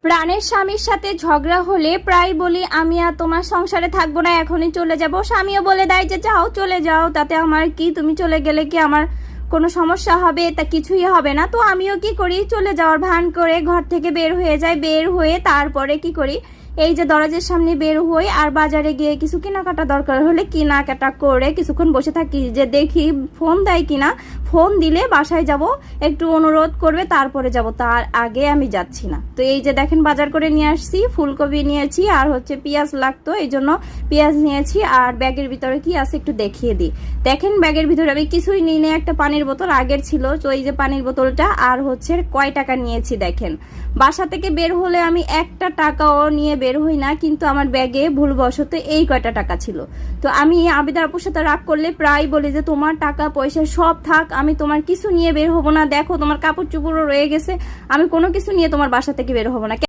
প্রাণের স্বামীর সাথে ঝগড়া হলে প্রায় বলি আমি আর তোমার সংসারে থাকবো না, এখনই চলে যাব। স্বামীও বলে দেয় যে যাও, চলে যাও, তাতে আমার কি, তুমি চলে গেলে কি আমার কোনো সমস্যা হবে? তা কিছুই হবে না। তো আমিও কি করি, চলে যাওয়ার ভান করে ঘর থেকে বের হয়ে যাই। বের হয়ে তারপরে কি করি, এই যে দরজার সামনে বের হই আর বাজারে গিয়ে কিছু কেনাকাটা দরকার হলে কেনাকাটা করে কিছুক্ষণ বসে থাকি, যে দেখি ফোন দেয় কিনা। ফোন দিলে বাসায় যাব, একটু অনুরোধ করবে, তারপরে যাব, তার আগে আমি যাচ্ছি না। তো এই যে দেখেন বাজার করে নিয়ে আসছি, ফুলকপি নিয়েছি আর হচ্ছে পেঁয়াজ লাগতো, এই জন্য পেঁয়াজ নিয়েছি। আর ব্যাগের ভিতরে কি আছে একটু দেখিয়ে দিই। দেখেন ব্যাগের ভিতরে আমি কিছুই নিই না, একটা পানির বোতল আগের ছিল, তো এই যে পানির বোতলটা আর হচ্ছে কয় টাকা নিয়েছি দেখেন। বাসা থেকে বের হলে আমি একটা টাকাও নিয়ে বের হই না, কিন্তু আমার ব্যাগে ভুলবশত এই কয়টা টাকা ছিল। তো আমি আবিদার আপুর সাথে রাগ করলে প্রায় বলি যে তোমার টাকা পয়সা সব থাক, আমি তোমার কিছু নিয়ে বের হবো না। দেখো তোমার কাপড় চোপড়ও রয়ে গেছে, আমি কোনো কিছু নিয়ে তোমার বাসা থেকে বের হবো না।